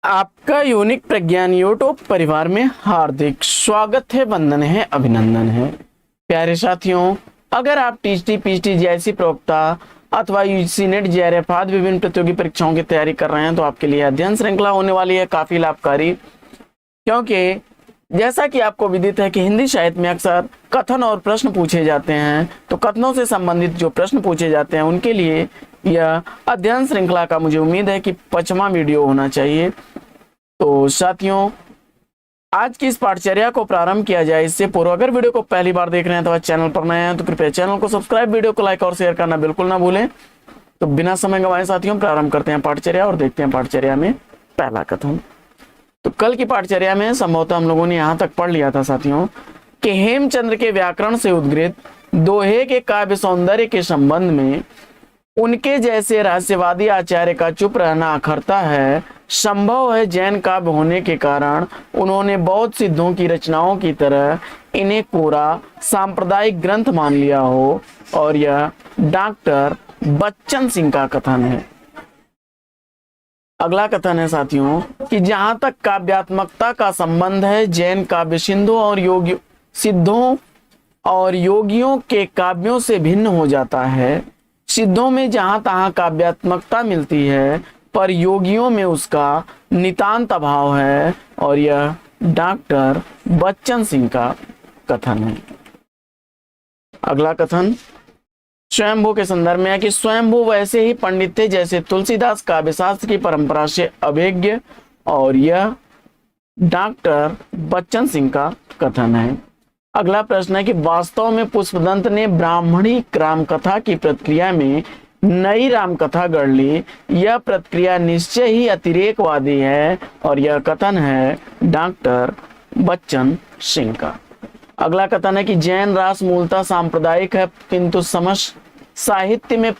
आपका यूनिक प्रज्ञान यूट्यूब परिवार में हार्दिक स्वागत है, वंदन है, अभिनंदन है। प्यारे साथियों, अगर आप टीजीटी, पीजीटी, जेआईसी प्रवक्ता अथवा यूजीसी नेट, जेआरएफ आदि विभिन्न प्रतियोगी परीक्षाओं की तैयारी कर रहे हैं तो आपके लिए अध्ययन श्रृंखला होने वाली है काफी लाभकारी। क्योंकि जैसा कि आपको विदित है कि हिंदी साहित्य में अक्सर कथन और प्रश्न पूछे जाते हैं, तो कथनों से संबंधित जो प्रश्न पूछे जाते हैं उनके लिए यह अध्ययन श्रृंखला का मुझे उम्मीद है कि 5वां वीडियो होना चाहिए। तो साथियों, आज की इस पाठचर्या को प्रारंभ किया जाए इससे पूर्व अगर वीडियो को पहली बार देख रहे हैं तो चैनल पर नए हैं तो कृपया चैनल को सब्सक्राइब, वीडियो को लाइक और शेयर करना बिल्कुल ना भूलें। तो बिना समय गंवाए साथियों प्रारंभ करते हैं पाठचर्या और देखते हैं पाठचर्या में पहला कथन। तो कल की पाठचर्या में संभवतः हम लोगों ने यहाँ तक पढ़ लिया था साथियों कि हेमचंद्र के व्याकरण से उद्गृत दोहे के काव्य सौंदर्य के संबंध में उनके जैसे रहस्यवादी आचार्य का चुप रहना अखरता है। संभव है जैन काव्य होने के कारण उन्होंने बौद्ध सिद्धों की रचनाओं की तरह इन्हें पूरा सांप्रदायिक ग्रंथ मान लिया हो। और यह डॉक्टर बच्चन सिंह का कथन है। अगला कथन है साथियों कि जहां तक काव्यात्मकता का संबंध है, जैन काव्य सिद्धों और योगियों के काव्यों से भिन्न हो जाता है। सिद्धों में जहां तहां काव्यात्मकता मिलती है, पर योगियों में उसका नितांत अभाव है। और यह डॉक्टर बच्चन सिंह का कथन है। अगला कथन स्वयंभू के संदर्भ में है कि स्वयंभू वैसे ही पंडित थे जैसे तुलसीदास काव्य शास्त्र की परंपरा से अभिज्ञ। और यह डॉक्टर बच्चन सिंह का कथन है। अगला प्रश्न है कि वास्तव में पुष्पदंत ने ब्राह्मणी रामकथा की प्रक्रिया में नई रामकथा गढ़ ली। यह प्रक्रिया निश्चय ही अतिरेकवादी है। और यह कथन है डॉक्टर बच्चन सिंह का। अगला कथन है कि जैन रास मूलतः सांप्रदायिक है किंतु समस्त साहित्य में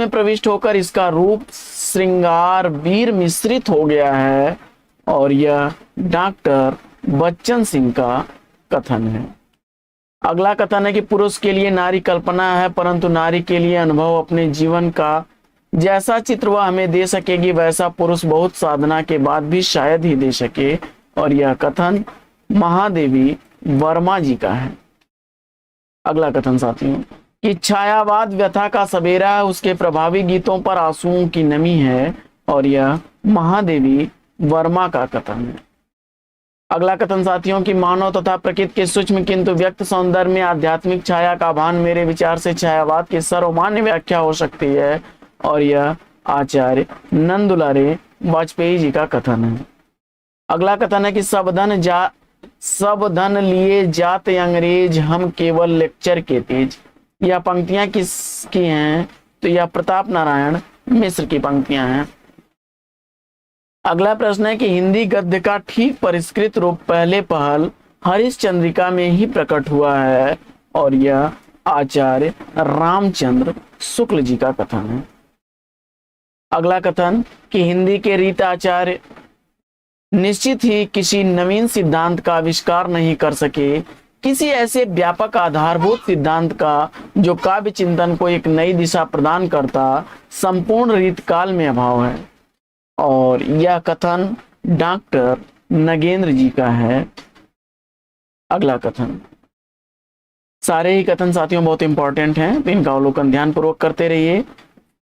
प्रविष्ट होकर इसका रूप श्रृंगार वीर मिश्रित हो गया है। और यह डॉक्टर बच्चन सिंह का कथन है। अगला कथन है कि पुरुष के लिए नारी कल्पना है परंतु नारी के लिए अनुभव अपने जीवन का जैसा चित्र वह हमें दे सकेगी वैसा पुरुष बहुत साधना के बाद भी शायद ही दे सके। और यह कथन महादेवी वर्मा जी का है। अगला कथन साथियों कि छायावाद व्यथा का सवेरा है, उसके प्रभावी गीतों पर आंसुओं की नमी है। और यह महादेवी वर्मा का कथन है। अगला कथन साथियों की मानव तथा प्रकृति के सूक्ष्म किंतु व्यक्त सौंदर्य में आध्यात्मिक छाया का भान मेरे विचार से छायावाद की सर्वमान्य व्याख्या हो सकती है। और यह आचार्य नंदुलारे वाजपेयी जी का कथन है। अगला कथन है कि सब धन लिए जात अंग्रेज, हम केवल लेक्चर के तेज। यह पंक्तियां किसकी हैं? तो यह प्रताप नारायण मिश्र की पंक्तियां हैं। अगला प्रश्न है कि हिंदी गद्य का ठीक परिष्कृत रूप पहले पहल हरिश्चंद्रिका में ही प्रकट हुआ है। और यह आचार्य रामचंद्र शुक्ल जी का कथन है। अगला कथन कि हिंदी के रीत आचार्य निश्चित ही किसी नवीन सिद्धांत का आविष्कार नहीं कर सके, किसी ऐसे व्यापक आधारभूत सिद्धांत का जो काव्य चिंतन को एक नई दिशा प्रदान करता, संपूर्ण रीत काल में अभाव है। और यह कथन डॉक्टर नगेंद्र जी का है। अगला कथन, सारे ही कथन साथियों बहुत इंपॉर्टेंट हैं तो इनका अवलोकन ध्यानपूर्वक करते रहिए।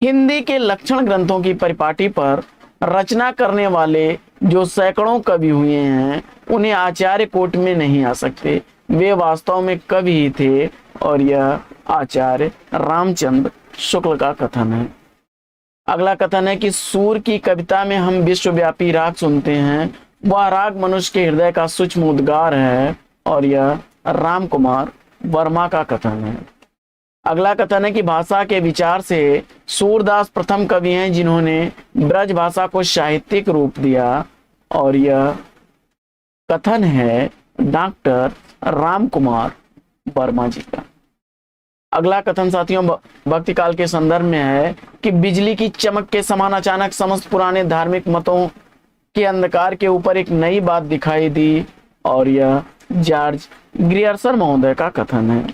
हिंदी के लक्षण ग्रंथों की परिपाटी पर रचना करने वाले जो सैकड़ों कवि हुए हैं उन्हें आचार्य कोट में नहीं आ सकते, वे वास्तव में कवि ही थे। और यह आचार्य रामचंद्र शुक्ल का कथन है। अगला कथन है कि सूर की कविता में हम विश्वव्यापी राग सुनते हैं, वह राग मनुष्य के हृदय का सूक्ष्म उद्गार है। और यह राम कुमार वर्मा का कथन है। अगला कथन है कि भाषा के विचार से सूरदास प्रथम कवि हैं जिन्होंने ब्रज भाषा को साहित्यिक रूप दिया। और यह कथन है डॉक्टर राम कुमार वर्मा जी का। अगला कथन साथियों भक्ति काल के संदर्भ में है कि बिजली की चमक के समान अचानक समस्त पुराने धार्मिक मतों के अंधकार के ऊपर एक नई बात दिखाई दी। और यह जॉर्ज ग्रियर्सन महोदय का कथन है।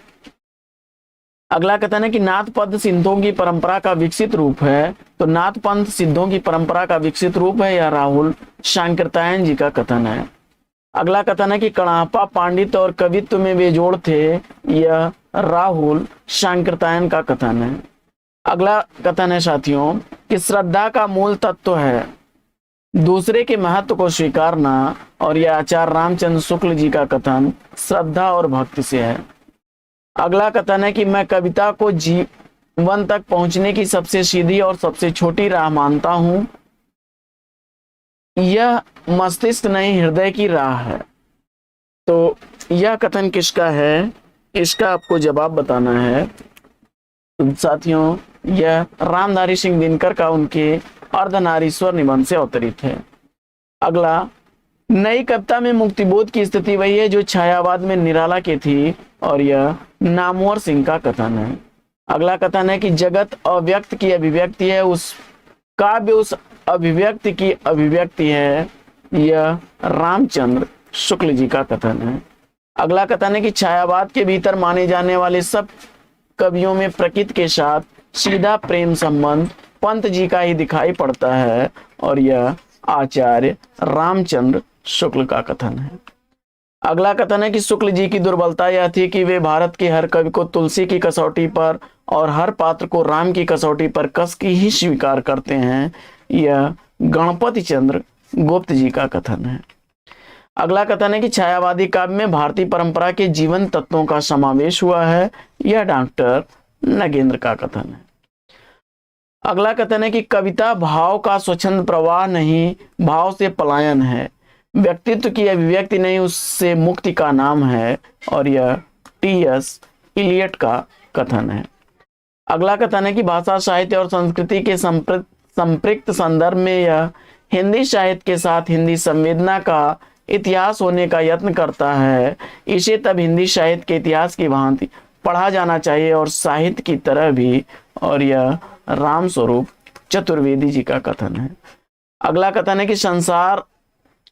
अगला कथन है कि नाथ पद सिद्धों की परंपरा का विकसित रूप है। तो नाथ पंथ सिद्धों की परंपरा का विकसित रूप है, यह राहुल शांकृतायन जी का कथन है। अगला कथन है कि कणापा पांडित्य और कवित्व में बेजोड़ थे, यह राहुल शांकृतायन का कथन है। अगला कथन है साथियों कि श्रद्धा का मूल तत्व है दूसरे के महत्व को स्वीकारना, और यह आचार्य रामचंद्र शुक्ल जी का कथन श्रद्धा और भक्ति से है। अगला कथन है कि मैं कविता को जीवन तक पहुंचने की सबसे सीधी और सबसे छोटी राह मानता हूं, यह मस्तिष्क नहीं हृदय की राह है। तो यह कथन किसका है, इसका आपको जवाब बताना है। तो साथियों यह रामधारी सिंह दिनकर का उनके अर्धनारीश्वर निबंध से अवतरित है। अगला, नई कविता में मुक्तिबोध की स्थिति वही है जो छायावाद में निराला की थी, और यह नामवर सिंह का कथन है। अगला कथन है कि जगत अव्यक्त की अभिव्यक्ति है, उस काव्य उस अभिव्यक्ति की अभिव्यक्ति है, यह रामचंद्र शुक्ल जी का कथन है। अगला कथन है कि छायावाद के भीतर माने जाने वाले सब कवियों में प्रकृति के साथ सीधा प्रेम संबंध पंत जी का ही दिखाई पड़ता है, और यह आचार्य रामचंद्र शुक्ल का कथन है। अगला कथन है कि शुक्ल जी की दुर्बलता यह थी कि वे भारत के हर कवि को तुलसी की कसौटी पर और हर पात्र को राम की कसौटी पर कस की ही स्वीकार करते हैं, यह गणपति चंद्र गुप्त जी का कथन है। अगला कथन है कि छायावादी काव्य में भारतीय परंपरा के जीवन तत्वों का समावेश हुआ है, यह डॉक्टर नगेंद्र का कथन है। अगला कथन है कि कविता भाव का स्वच्छंद प्रवाह नहीं, भाव से पलायन है, व्यक्तित्व की अभिव्यक्ति नहीं, उससे मुक्ति का नाम है, और यह टी.एस. इलियट का कथन है। अगला कथन है कि भाषा साहित्य और संस्कृति के संपृक्त संदर्भ में यह हिंदी साहित्य के साथ हिंदी संवेदना का इतिहास होने का यत्न करता है, इसे तब हिंदी साहित्य के इतिहास की भांति पढ़ा जाना चाहिए और साहित्य की तरह भी, और यह रामस्वरूप चतुर्वेदी जी का कथन है। अगला कथन है कि संसार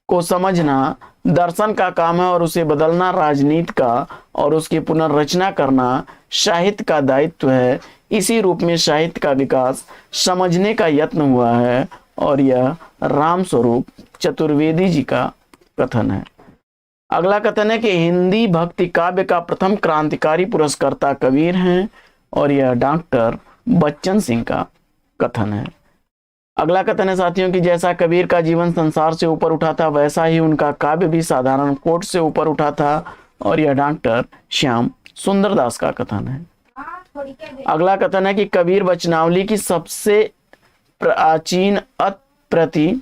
को समझना दर्शन का काम है और उसे बदलना राजनीति का, और उसकी पुनर्रचना करना साहित्य का दायित्व है, इसी रूप में साहित्य का विकास समझने का यत्न हुआ है, और यह रामस्वरूप चतुर्वेदी जी का कथन है। अगला कथन है कि हिंदी भक्ति काव्य का प्रथम क्रांतिकारी पुरस्कर्ता कबीर हैं, और यह डॉक्टर बच्चन सिंह का कथन है। अगला कथन है साथियों कि जैसा कबीर का जीवन संसार से ऊपर उठा था, वैसा ही उनका काव्य भी साधारण कोट से ऊपर उठा था, और यह डॉक्टर श्याम सुंदर दास का कथन है। अगला कथन है कि कबीर वचनावली की सबसे प्राचीन प्रति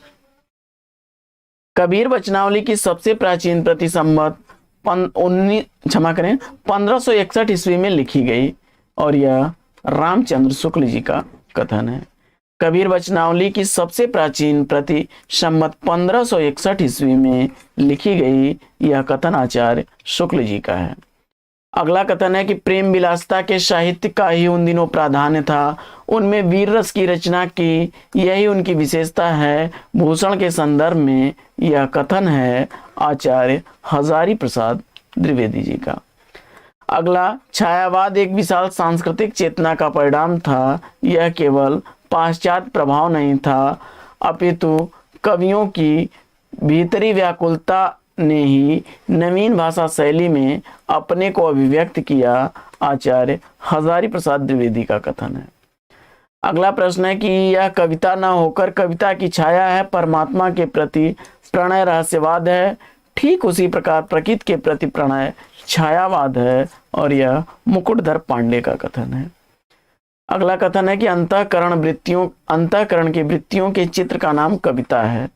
कबीर वचनावली की सबसे प्राचीन प्रति संवत 1561 ईस्वी में लिखी गई, और यह रामचंद्र शुक्ल जी का कथन है। कबीर वचनावली की सबसे प्राचीन प्रति संवत 1561 ईस्वी में लिखी गई, यह कथन आचार्य शुक्ल जी का है। अगला कथन है कि प्रेम विलासिता के साहित्य का ही उन दिनों प्राधान्य था, उनमें वीर रस की रचना की, यही उनकी विशेषता है। भूषण के संदर्भ में यह कथन है आचार्य हजारी प्रसाद द्विवेदी जी का। अगला, छायावाद एक विशाल सांस्कृतिक चेतना का परिणाम था, यह केवल पाश्चात्य प्रभाव नहीं था, अपितु कवियों की भीतरी व्याकुलता ने ही नवीन भाषा शैली में अपने को अभिव्यक्त किया, आचार्य हजारी प्रसाद द्विवेदी का कथन है। अगला प्रश्न है कि यह कविता न होकर कविता की छाया है, परमात्मा के प्रति प्रणय रहस्यवाद है, ठीक उसी प्रकार प्रकृति के प्रति प्रणय छायावाद है, और यह मुकुटधर पांडे का कथन है। अगला कथन है कि अंतःकरण की वृत्तियों के चित्र का नाम कविता है,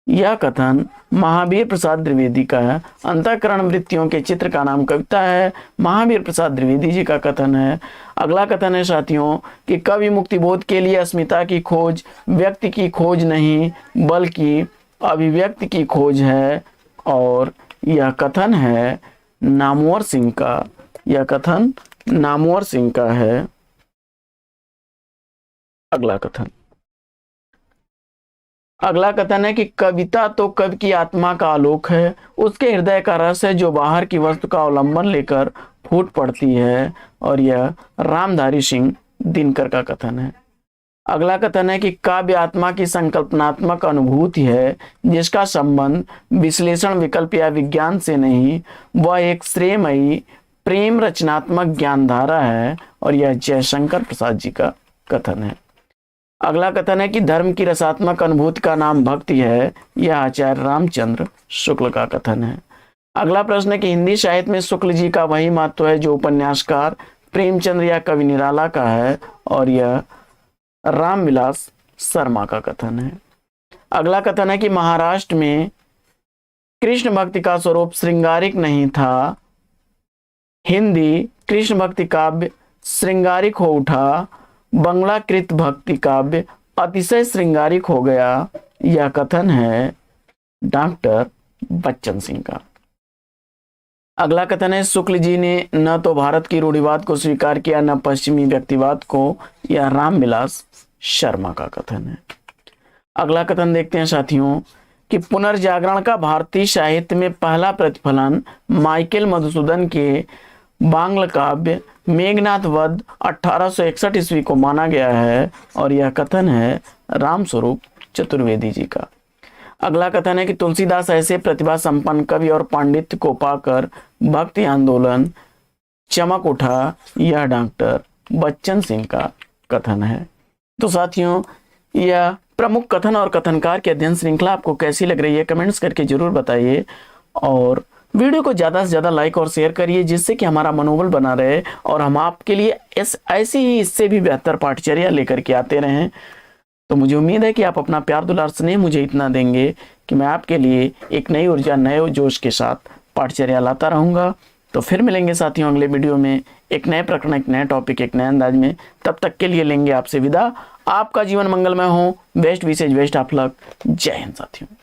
यह कथन महावीर प्रसाद द्विवेदी का है। अंतःकरण वृत्तियों के चित्र का नाम कविता है, महावीर प्रसाद द्विवेदी जी का कथन है। अगला कथन है साथियों कि कवि मुक्तिबोध के लिए अस्मिता की खोज व्यक्ति की खोज नहीं बल्कि अभिव्यक्ति की खोज है, और यह कथन है नामवर सिंह का, यह कथन नामवर सिंह का है। अगला कथन है कि कविता तो कवि की आत्मा का आलोक है, उसके हृदय का रस है जो बाहर की वस्तु का अवलंबन लेकर फूट पड़ती है, और यह रामधारी सिंह दिनकर का कथन है। अगला कथन है कि काव्य आत्मा की संकल्पनात्मक अनुभूति है जिसका संबंध विश्लेषण, विकल्प या विज्ञान से नहीं, वह एक श्रेयमयी प्रेम रचनात्मक ज्ञानधारा है, और यह जयशंकर प्रसाद जी का कथन है। अगला कथन है कि धर्म की रसात्मक अनुभूति का नाम भक्ति है, यह आचार्य रामचंद्र शुक्ल का कथन है। अगला प्रश्न है कि हिंदी साहित्य में शुक्ल जी का वही महत्व है जो उपन्यासकार प्रेमचंद्र या कवि निराला का है, और यह रामविलास शर्मा का कथन है। अगला कथन है कि महाराष्ट्र में कृष्ण भक्ति का स्वरूप श्रृंगारिक नहीं था, हिंदी कृष्ण भक्ति काव्य श्रृंगारिक हो उठा, बंगलाकृत भक्ति काव्य अतिशय श्रृंगारिक हो गया, यह कथन है डॉक्टर बच्चन सिंह का। अगला कथन है शुक्ल जी ने न तो भारत की रूढ़िवाद को स्वीकार किया न पश्चिमी व्यक्तिवाद को, यह रामविलास शर्मा का कथन है। अगला कथन देखते हैं साथियों कि पुनर्जागरण का भारतीय साहित्य में पहला प्रतिफलन माइकल मधुसूदन के बांग्ला काव्य मेघनाथ वध 1861 ईस्वी को माना गया है, और यह कथन है रामस्वरूप चतुर्वेदी जी का। अगला कथन है कि तुलसीदास ऐसे प्रतिभा संपन्न कवि और पांडित्य को पाकर भक्ति आंदोलन चमक उठा, यह डॉक्टर बच्चन सिंह का कथन है। तो साथियों, यह प्रमुख कथन और कथनकार की अध्ययन श्रृंखला आपको कैसी लग रही है कमेंट्स करके जरूर बताइए, और वीडियो को ज़्यादा से ज़्यादा लाइक और शेयर करिए जिससे कि हमारा मनोबल बना रहे और हम आपके लिए ऐसी ही इससे भी बेहतर पाठचर्या लेकर के आते रहें। तो मुझे उम्मीद है कि आप अपना प्यार दुलार स्नेह मुझे इतना देंगे कि मैं आपके लिए एक नई ऊर्जा, नए जोश के साथ पाठचर्या लाता रहूँगा। तो फिर मिलेंगे साथियों अगले वीडियो में एक नए प्रकरण, एक नए टॉपिक, एक नए अंदाज में। तब तक के लिए लेंगे आपसे विदा। आपका जीवन मंगलमय हो। Best wishes, best of luck. जय हिंद साथियों।